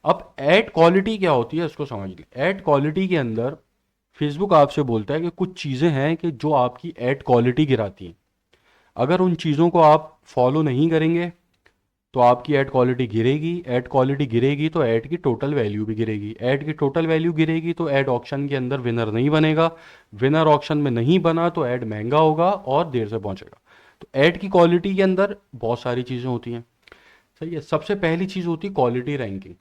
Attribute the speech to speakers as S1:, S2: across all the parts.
S1: अब add quality क्या होती है इसको समझ लें। एड क्वालिटी के अंदर फेसबुक आपसे बोलता है कि कुछ चीज़ें हैं कि जो आपकी एड क्वालिटी गिराती हैं। अगर उन चीज़ों को आप फॉलो नहीं करेंगे तो आपकी ऐड क्वालिटी गिरेगी। ऐड क्वालिटी गिरेगी तो ऐड की टोटल वैल्यू भी गिरेगी। ऐड की टोटल वैल्यू गिरेगी तो ऐड ऑक्शन के अंदर विनर नहीं बनेगा। विनर ऑक्शन में नहीं बना तो ऐड महंगा होगा और देर से पहुंचेगा। तो ऐड की क्वालिटी के अंदर बहुत सारी चीज़ें होती हैं। सही है। सबसे पहली चीज़ होती है क्वालिटी रैंकिंग।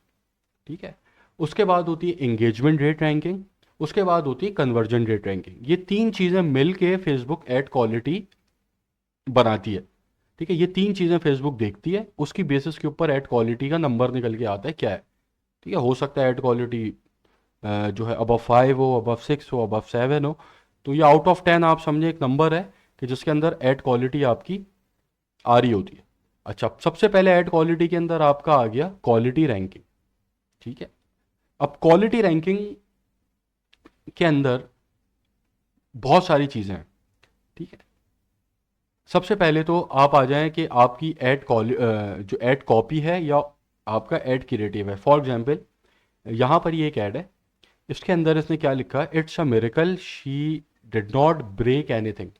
S1: ठीक है। उसके बाद होती है एंगेजमेंट रेट रैंकिंग। उसके बाद होती है कन्वर्जन रेट रैंकिंग। ये तीन चीज़ें मिल के फेसबुक ऐड क्वालिटी बनाती है। ठीक है। ये तीन चीज़ें फेसबुक देखती है, उसकी बेसिस के ऊपर ऐड क्वालिटी का नंबर निकल के आता है क्या है। ठीक है। हो सकता है ऐड क्वालिटी जो है अबव 5 हो, अबव 6 हो, अबव 7 हो। तो ये आउट ऑफ 10 आप समझे एक नंबर है कि जिसके अंदर ऐड क्वालिटी आपकी आ रही होती है। अच्छा, सबसे पहले ऐड क्वालिटी के अंदर आपका आ गया क्वालिटी रैंकिंग। ठीक है। अब क्वालिटी रैंकिंग के अंदर बहुत सारी चीज़ें हैं। ठीक है। सबसे पहले तो आप आ जाएं कि आपकी जो ऐड कॉपी है या आपका ऐड क्रिएटिव है। फॉर एग्जांपल यहाँ पर ये एक ऐड है। इसके अंदर इसने क्या लिखा है, it's a miracle she did not break anything.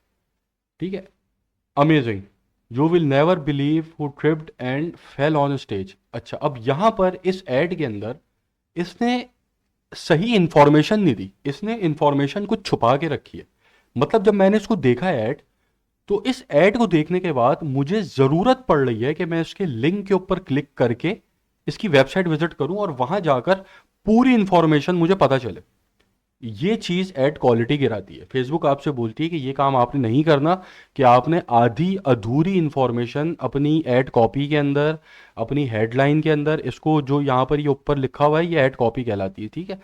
S1: ठीक है। Amazing, you will never believe who tripped and fell on stage. अच्छा, अब यहाँ पर इस ऐड के अंदर इसने सही इंफॉर्मेशन नहीं दी, इसने इंफॉर्मेशन कुछ छुपा के रखी है। मतलब जब मैंने इसको देखा है ऐड, तो इस ऐड को देखने के बाद मुझे ज़रूरत पड़ रही है कि मैं इसके लिंक के ऊपर क्लिक करके इसकी वेबसाइट विजिट करूं और वहां जाकर पूरी इंफॉर्मेशन मुझे पता चले। ये चीज़ ऐड क्वालिटी गिराती है। फेसबुक आपसे बोलती है कि ये काम आपने नहीं करना, कि आपने आधी अधूरी इंफॉर्मेशन अपनी ऐड कॉपी के अंदर, अपनी हेडलाइन के अंदर, इसको जो यहाँ पर ये ऊपर लिखा हुआ है ये ऐड कॉपी कहलाती है। ठीक है।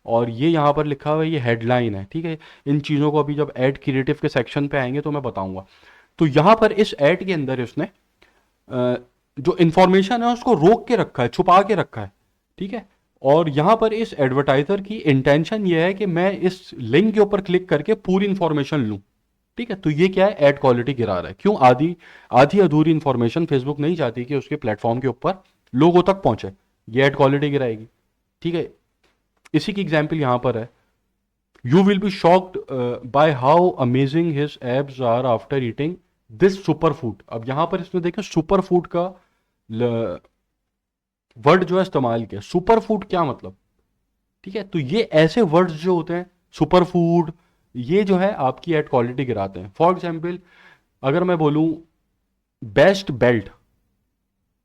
S1: और ये यहाँ पर लिखा हुआ है ये हेडलाइन है। ठीक है। इन चीज़ों को अभी जब ऐड क्रिएटिव के सेक्शन पे आएंगे तो मैं बताऊंगा। तो यहाँ पर इस ऐड के अंदर उसने अ, जो इंफॉर्मेशन है उसको रोक के रखा है, छुपा के रखा है। ठीक है। और यहाँ पर इस एडवर्टाइजर की इंटेंशन ये है कि मैं इस लिंक के ऊपर क्लिक करके पूरी इंफॉर्मेशन लूँ। ठीक है। तो ये क्या है, ऐड क्वालिटी गिरा रहा है। क्यों? आधी आधी अधूरी इंफॉर्मेशन फेसबुक नहीं चाहती कि उसके प्लेटफॉर्म के ऊपर लोगों तक पहुंचे। ये ऐड क्वालिटी गिराएगी। ठीक है। इसी की एग्जाम्पल यहाँ पर है, you will be shocked by how amazing his abs are after eating this super food. अब यहां पर इसमें देखें सुपर फूड का वर्ड जो है इस्तेमाल किया। सुपर फूड क्या मतलब? ठीक है। तो ये ऐसे वर्ड्स जो होते हैं सुपर फूड, ये जो है आपकी एड क्वालिटी गिराते हैं। फॉर एग्जाम्पल अगर मैं बोलूं बेस्ट बेल्ट,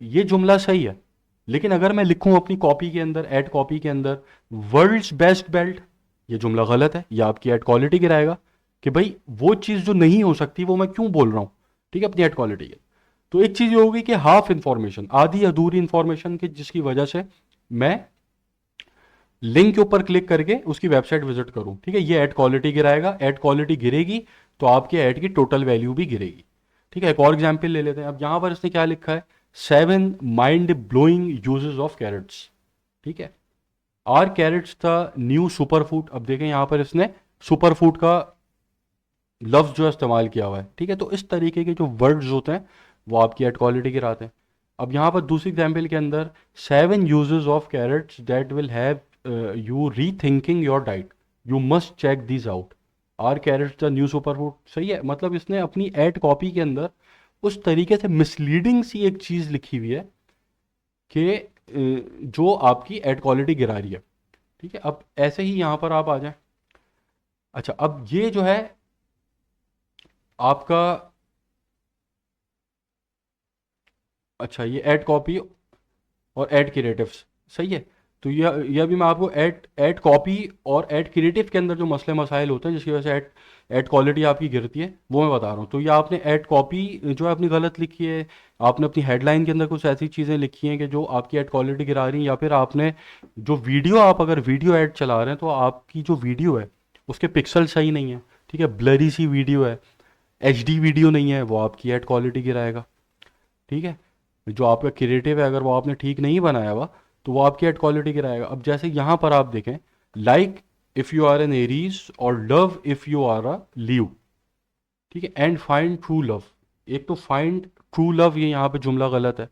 S1: ये जुमला सही है। लेकिन अगर मैं लिखूं अपनी कॉपी के अंदर, एड कॉपी के अंदर, वर्ल्ड्स बेस्ट बेल्ट, ये जुमला गलत है। ये आपकी एड क्वालिटी गिराएगा कि भाई वो चीज़ जो नहीं हो सकती वो मैं क्यों बोल रहा हूं। ठीक है। अपनी एड क्वालिटी के तो एक चीज़ ये होगी कि हाफ इंफॉर्मेशन, आधी अधूरी इंफॉर्मेशन की जिसकी वजह से मैं लिंक के ऊपर क्लिक करके उसकी वेबसाइट विजिट करूं। ठीक है। ये ऐड क्वालिटी गिराएगा। ऐड क्वालिटी गिरेगी तो आपके ऐड की टोटल वैल्यू भी गिरेगी। ठीक है। एक और एग्जांपल ले लेते हैं। अब यहां पर इसने क्या लिखा है, 7 mind blowing uses of carrots. ठीक है। Are carrots the new super food. अब देखें यहां पर इसने सुपर फूड का लफ्ज जो है इस्तेमाल किया हुआ है। ठीक है। तो इस तरीके के जो वर्ड्स होते हैं वो आपकी एड क्वालिटी गिराते हैं। अब यहाँ पर दूसरी एग्जाम्पल के अंदर 7 uses of carrots that will have you rethinking your diet, you must check this out, are carrots the new super food. सही है। मतलब इसने अपनी एड कॉपी के अंदर उस तरीके से मिसलीडिंग सी एक चीज़ लिखी हुई है कि जो आपकी एड क्वालिटी गिरा रही है। ठीक है। अब ऐसे ही यहाँ पर आप आ जाएं। अच्छा, अब ये जो है आपका, अच्छा ये ऐड कॉपी और ऐड क्रिएटिव्स। सही है। तो यह भी मैं आपको ऐड ऐड कॉपी और ऐड क्रिएटिव के अंदर जो मसले मसाइल होते हैं जिसकी वजह से ऐड ऐड क्वालिटी आपकी गिरती है वो मैं बता रहा हूँ। तो ये आपने ऐड कॉपी जो है अपनी गलत लिखी है, आपने अपनी हेडलाइन के अंदर कुछ ऐसी चीज़ें लिखी हैं कि जो आपकी ऐड क्वालिटी गिरा रही हैं, या फिर आपने जो वीडियो, आप अगर वीडियो ऐड चला रहे हैं तो आपकी जो वीडियो है उसके पिक्सल सही नहीं है। ठीक है। ब्लरी सी वीडियो है, एचडी वीडियो नहीं है, वो आपकी ऐड क्वालिटी गिराएगा। ठीक है। जो आपका क्रिएटिव है अगर वो आपने ठीक नहीं बनाया हुआ तो वो आपकी एड क्वालिटी गिराएगा। अब जैसे यहाँ पर आप देखें, like if you are an Aries और love if you are a Leo. ठीक है। एंड फाइंड ट्रू लव, एक तो फाइंड ट्रू लव ये यहाँ पे जुमला गलत है।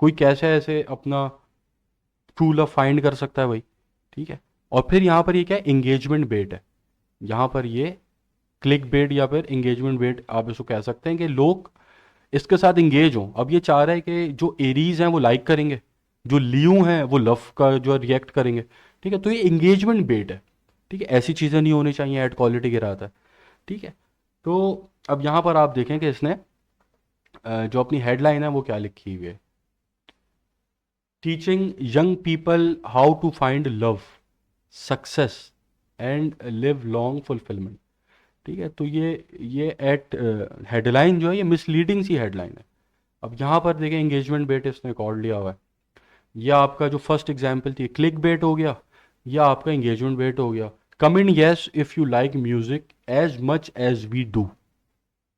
S1: कोई कैसे ऐसे अपना ट्रू लव फाइंड कर सकता है भाई, ठीक है। और फिर यहाँ पर ये क्या है, एंगेजमेंट बेट है। यहाँ पर ये क्लिक बेट या फिर एंगेजमेंट बेट आप इसको कह सकते हैं कि लोग इसके साथ इंगेज हों। अब ये चाह रहा है कि जो एरीज हैं वो लाइक करेंगे, जो लियो हैं वो लव का जो रिएक्ट करेंगे, ठीक है। तो ये एंगेजमेंट बेट है, ठीक है। ऐसी चीज़ें नहीं होनी चाहिए, ऐड क्वालिटी गिराता है, ठीक है। तो अब यहाँ पर आप देखें कि इसने जो अपनी हेडलाइन है वो क्या लिखी हुई है, teaching young people how to find love, success and live long fulfilment, ठीक है। तो ये एट हेडलाइन जो है ये मिसलीडिंग सी हेडलाइन है। अब यहाँ पर देखें एंगेजमेंट बेट इसने रिकॉर्ड लिया हुआ है। यह आपका जो फर्स्ट एग्जाम्पल थी क्लिक बेट हो गया, या आपका एंगेजमेंट बेट हो गया। Comment yes if you like music as much as we do,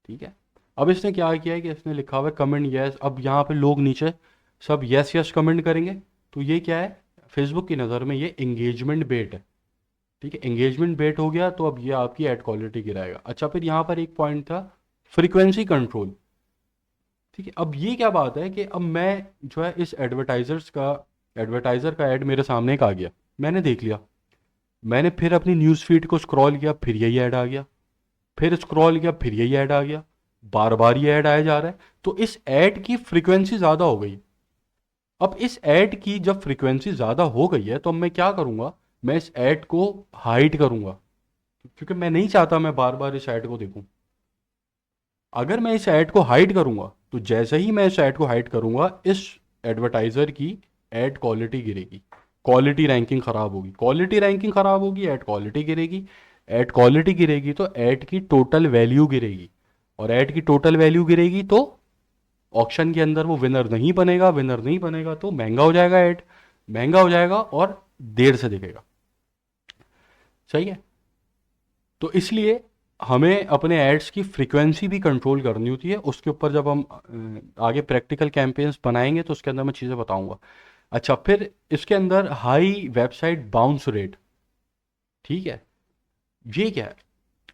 S1: ठीक है। अब इसने क्या किया है कि इसने लिखा हुआ है कमेंट येस। अब यहाँ पे लोग नीचे सब यस यस कमेंट करेंगे, तो ये क्या है, फेसबुक की नज़र में ये एंगेजमेंट बेट है, ठीक है। एंगेजमेंट बेट हो गया तो अब ये आपकी एड क्वालिटी गिराएगा। अच्छा, फिर यहाँ पर एक पॉइंट था फ्रीक्वेंसी कंट्रोल, ठीक है। अब ये क्या बात है कि अब मैं जो है इस एडवर्टाइज़र का ऐड मेरे सामने एक आ गया, मैंने देख लिया, मैंने फिर अपनी न्यूज़ फीड को स्क्रॉल किया, फिर यही ऐड आ गया, फिर स्क्रॉल किया, फिर यही ऐड आ गया, बार बार ये ऐड आया जा रहा है। तो इस ऐड की फ्रीक्वेंसी ज़्यादा हो गई। अब इस ऐड की जब फ्रीक्वेंसी ज़्यादा हो गई है तो अब मैं क्या करूँगा, मैं इस ऐड को हाइड करूँगा, क्योंकि मैं नहीं चाहता मैं बार बार इस ऐड को देखूँ। अगर मैं इस ऐड को हाइड करूँगा तो जैसे ही मैं इस ऐड को हाइड करूँगा, इस एडवर्टाइज़र की ऐड क्वालिटी गिरेगी, क्वालिटी रैंकिंग ख़राब होगी, क्वालिटी रैंकिंग ख़राब होगी, ऐड क्वालिटी गिरेगी, ऐड क्वालिटी गिरेगी तो ऐड की टोटल वैल्यू गिरेगी, और ऐड की टोटल वैल्यू गिरेगी तो ऑक्शन के अंदर वो विनर नहीं बनेगा, विनर नहीं बनेगा तो महंगा हो जाएगा, ऐड महंगा हो जाएगा और देर से दिखेगा, सही है। तो इसलिए हमें अपने एड्स की फ्रीक्वेंसी भी कंट्रोल करनी होती है। उसके ऊपर जब हम आगे प्रैक्टिकल कैंपेन्स बनाएंगे तो उसके अंदर मैं चीज़ें बताऊंगा। अच्छा, फिर इसके अंदर हाई वेबसाइट बाउंस रेट, ठीक है। ये क्या है,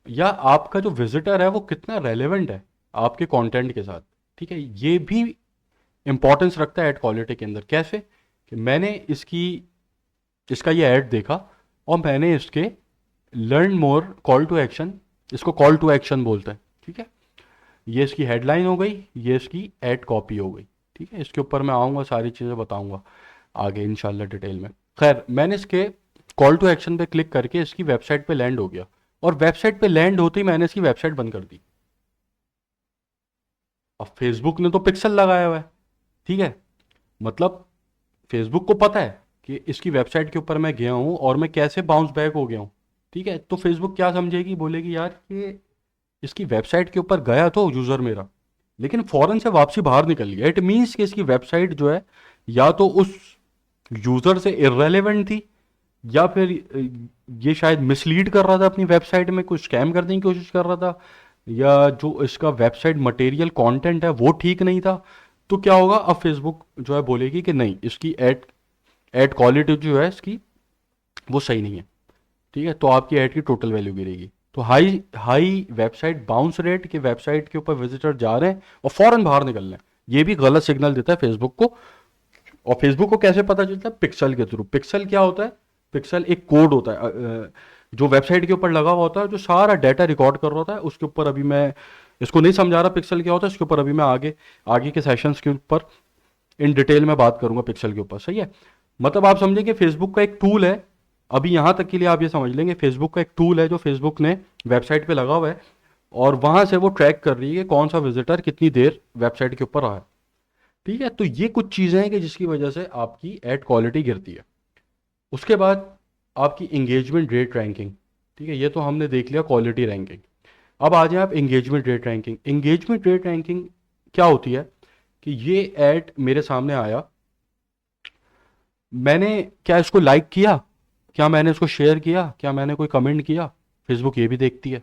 S1: या आपका जो विजिटर है वो कितना रेलेवेंट है आपके कंटेंट के साथ, ठीक है। ये भी इंपॉर्टेंस रखता है एड क्वालिटी के अंदर। कैसे कि मैंने इसका ये ऐड देखा और मैंने इसके learn more call to action, इसको कॉल टू एक्शन बोलते हैं, ठीक है। ये इसकी हेडलाइन हो गई, ये इसकी एड कॉपी हो गई, ठीक है। इसके ऊपर मैं आऊँगा, सारी चीज़ें बताऊँगा आगे इंशाल्लाह डिटेल में। खैर, मैंने इसके कॉल टू एक्शन पे क्लिक करके इसकी वेबसाइट पे लैंड हो गया, और वेबसाइट पे लैंड होते ही मैंने इसकी वेबसाइट बंद कर दी। अब फेसबुक ने तो पिक्सल लगाया हुआ है, ठीक है। मतलब फेसबुक को पता है कि इसकी वेबसाइट के ऊपर मैं गया हूँ और मैं कैसे बाउंस बैक हो गया हूँ, ठीक है। तो फेसबुक क्या समझेगी, बोलेगी यार कि इसकी वेबसाइट के ऊपर गया तो यूज़र मेरा, लेकिन फ़ौरन से वापसी बाहर निकल गया। इट मीन्स कि इसकी वेबसाइट जो है या तो उस यूज़र से इररेलेवेंट थी, या फिर ये शायद मिसलीड कर रहा था, अपनी वेबसाइट में कुछ स्कैम करने की कोशिश कर रहा था, या जो इसका वेबसाइट मटेरियल कंटेंट है वो ठीक नहीं था। तो क्या होगा, अब फेसबुक जो है बोलेगी कि नहीं, इसकी ऐड क्वालिटी जो है इसकी वो सही नहीं है, ठीक है। तो आपकी ऐड की टोटल वैल्यू गिरेगी। तो high high website bounce rate के वेबसाइट के ऊपर विजिटर जा रहे हैं और फौरन बाहर निकल रहे हैं, ये भी गलत सिग्नल देता है फेसबुक को। और फेसबुक को कैसे पता चलता है, पिक्सल के थ्रू। पिक्सल क्या होता है, पिक्सल एक कोड होता है जो वेबसाइट के ऊपर लगा हुआ होता है, जो सारा डाटा रिकॉर्ड कर रहा होता है। उसके ऊपर अभी मैं इसको नहीं समझा रहा पिक्सल क्या होता है, इसके ऊपर अभी मैं आगे आगे के सेशंस के ऊपर इन डिटेल में बात करूंगा पिक्सल के ऊपर, सही है। मतलब आप समझें कि फेसबुक का एक टूल है, अभी यहाँ तक के लिए आप ये समझ लेंगे फेसबुक का एक टूल है जो फेसबुक ने वेबसाइट पे लगा हुआ है, और वहाँ से वो ट्रैक कर रही है कि कौन सा विजिटर कितनी देर वेबसाइट के ऊपर रहा है, ठीक है। तो ये कुछ चीज़ें हैं कि जिसकी वजह से आपकी एड क्वालिटी गिरती है। उसके बाद आपकी इंगेजमेंट रेट रैंकिंग, ठीक है। ये तो हमने देख लिया क्वालिटी रैंकिंग। अब आ जाए आप engagement rate ranking. Engagement rate ranking क्या होती है कि ये ऐड मेरे सामने आया, मैंने क्या इसको लाइक किया, क्या मैंने इसको शेयर किया, क्या मैंने कोई कमेंट किया। फेसबुक ये भी देखती है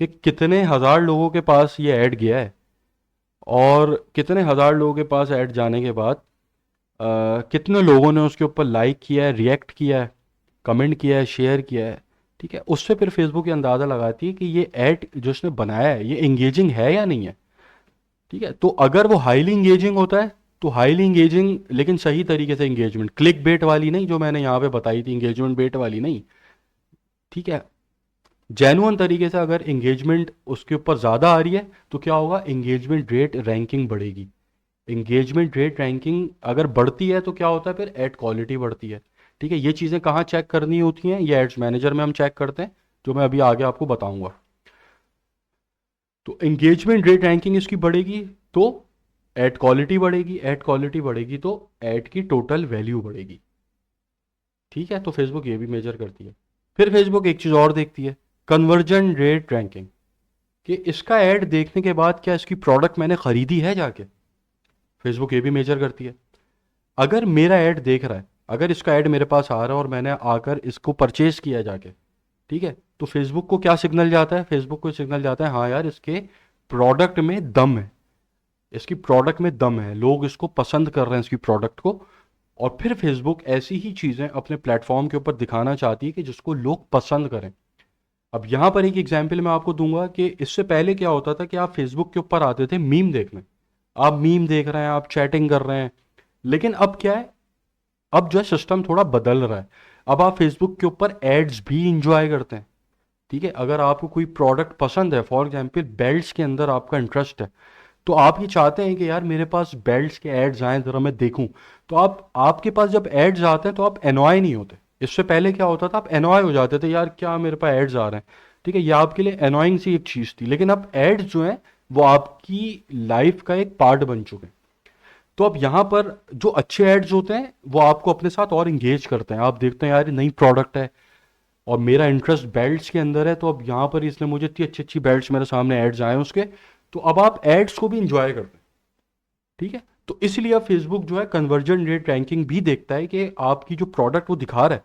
S1: कि कितने हज़ार लोगों के पास ये ऐड गया है, और कितने हज़ार लोगों के पास ऐड जाने के बाद कितने लोगों ने उसके ऊपर लाइक किया है, रिएक्ट किया है, कमेंट किया है, शेयर किया है, ठीक है। उससे फिर फेसबुक ये अंदाज़ा लगाती है कि ये ऐड जो उसने बनाया है ये इंगेजिंग है या नहीं है, ठीक है। तो अगर वो हाईली इंगेजिंग होता है तो हाईली इंगेजिंग लेकिन सही तरीके से इंगेजमेंट, क्लिक बेट वाली नहीं जो मैंने यहाँ पे बताई थी, इंगेजमेंट बेट वाली नहीं, ठीक है। जेन्युइन तरीके से अगर इंगेजमेंट उसके ऊपर ज़्यादा आ रही है तो क्या होगा, एंगेजमेंट रेट रैंकिंग बढ़ेगी। एंगेजमेंट रेट रैंकिंग अगर बढ़ती है तो क्या होता है, फिर एड क्वालिटी बढ़ती है। ठीक है, ये चीज़ें कहाँ चेक करनी होती हैं, ये एड्स मैनेजर में हम चेक करते हैं, जो मैं अभी आगे आपको बताऊंगा। तो एंगेजमेंट रेट रैंकिंग इसकी बढ़ेगी तो एड क्वालिटी बढ़ेगी, एड क्वालिटी बढ़ेगी तो एड की टोटल वैल्यू बढ़ेगी। ठीक है, तो फेसबुक ये भी मेजर करती है। फिर फेसबुक एक चीज़ और देखती है, कन्वर्जन रेट रैंकिंग, कि इसका ऐड देखने के बाद क्या इसकी प्रोडक्ट मैंने खरीदी है जाके, फेसबुक ये भी मेजर करती है। अगर मेरा ऐड देख रहा है, अगर इसका ऐड मेरे पास आ रहा है और मैंने आकर इसको परचेज किया जाके, ठीक है, तो फेसबुक को क्या सिग्नल जाता है, फेसबुक को सिग्नल जाता है हाँ यार इसके प्रोडक्ट में दम है, इसकी प्रोडक्ट में दम है, लोग इसको पसंद कर रहे हैं इसकी प्रोडक्ट को। और फिर फेसबुक ऐसी ही चीज़ें अपने प्लेटफॉर्म के ऊपर दिखाना चाहती है कि जिसको लोग पसंद करें। अब यहाँ पर एक एग्जाम्पल मैं आपको दूंगा कि इससे पहले क्या होता था कि आप फेसबुक के ऊपर आते थे मीम देखने, आप मीम देख रहे हैं, आप चैटिंग कर रहे हैं, लेकिन अब क्या है, अब जो है सिस्टम थोड़ा बदल रहा है। अब आप फेसबुक के ऊपर एड्स भी इंजॉय करते हैं। ठीक है, अगर आपको कोई प्रोडक्ट पसंद है, फॉर एग्जाम्पल बेल्ट्स के अंदर आपका इंटरेस्ट है, तो आप ये चाहते हैं कि यार मेरे पास बेल्ट्स के एड्स आए ज़रा मैं देखूं, तो आप आपके पास जब एड्स आते हैं तो आप एनॉय नहीं होते। इससे पहले क्या होता था, आप एनॉय हो जाते थे, यार क्या मेरे पास एड्स आ रहे हैं। ठीक है, ये आपके लिए एनॉइंग सी एक चीज़ थी, लेकिन अब एड्स जो हैं वो आपकी लाइफ का एक पार्ट बन चुके हैं। तो अब यहाँ पर जो अच्छे एड्स होते हैं वो आपको अपने साथ और इंगेज करते हैं। आप देखते हैं यार ये नई प्रोडक्ट है और मेरा इंटरेस्ट बेल्ट्स के अंदर है, तो अब यहाँ पर इसने मुझे इतनी अच्छी अच्छी बेल्ट्स मेरे सामने एड्स आए हैं उसके, तो अब आप एड्स को भी इंजॉय करते हैं। ठीक है, तो इसलिए अब फेसबुक जो है कन्वर्जन रेट रैंकिंग भी देखता है कि आपकी जो प्रोडक्ट वो दिखा रहा है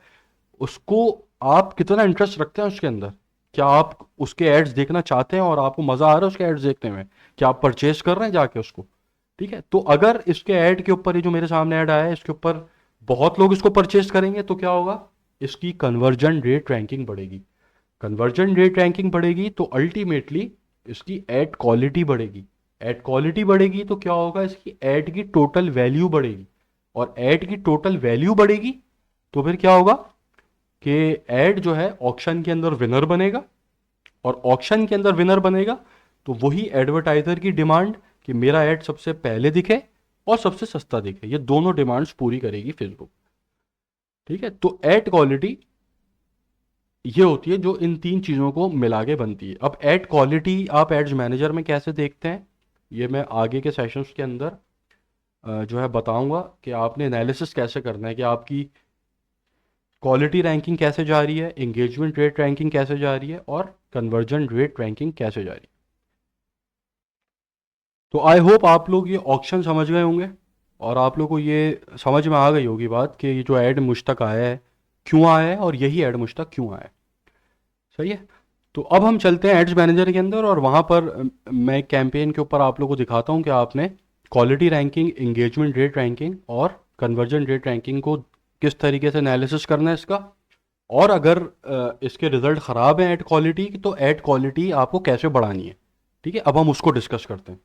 S1: उसको आप कितना इंटरेस्ट रखते हैं उसके अंदर, क्या आप उसके एड्स देखना चाहते हैं और आपको मज़ा आ रहा है उसके एड्स देखने में, क्या आप परचेज कर रहे हैं जाके उसको। ठीक है, तो अगर इसके ऐड के ऊपर, ये जो मेरे सामने ऐड आया है इसके ऊपर बहुत लोग इसको परचेज करेंगे तो क्या होगा, इसकी कन्वर्जन रेट रैंकिंग बढ़ेगी। कन्वर्जन रेट रैंकिंग बढ़ेगी तो अल्टीमेटली इसकी एड क्वालिटी बढ़ेगी। एड क्वालिटी बढ़ेगी तो क्या होगा, इसकी एड की टोटल वैल्यू बढ़ेगी। और एड की टोटल वैल्यू बढ़ेगी तो फिर क्या होगा कि एड जो है ऑक्शन के अंदर विनर बनेगा, और ऑक्शन के अंदर विनर बनेगा तो वही एडवर्टाइजर की डिमांड कि मेरा ऐड सबसे पहले दिखे और सबसे सस्ता दिखे, ये दोनों डिमांड्स पूरी करेगी फेसबुक। ठीक है, तो ऐड क्वालिटी ये होती है जो इन तीन चीज़ों को मिला के बनती है। अब ऐड क्वालिटी आप एड्स मैनेजर में कैसे देखते हैं, ये मैं आगे के सेशंस के अंदर जो है बताऊंगा कि आपने एनालिसिस कैसे करना है कि आपकी क्वालिटी रैंकिंग कैसे जा रही है, एंगेजमेंट रेट रैंकिंग कैसे जा रही है, और कन्वर्जन रेट रैंकिंग कैसे जा रही है। तो आई होप आप लोग ये ऑप्शन समझ गए होंगे और आप लोग को ये समझ में आ गई होगी बात कि ये जो ऐड मुझ तक आया है क्यों आया है और यही ऐड मुझ तक क्यों आया है। सही है, तो अब हम चलते हैं एड्स मैनेजर के अंदर और वहाँ पर मैं कैंपेन के ऊपर आप लोग को दिखाता हूँ कि आपने quality ranking, engagement rate ranking और कन्वर्जन रेट रैंकिंग को किस तरीके से एनालिसिस करना है इसका, और अगर इसके रिजल्ट ख़राब हैं ऐड क्वालिटी तो ऐड क्वालिटी आपको कैसे बढ़ानी है। ठीक है, अब हम उसको डिस्कस करते हैं।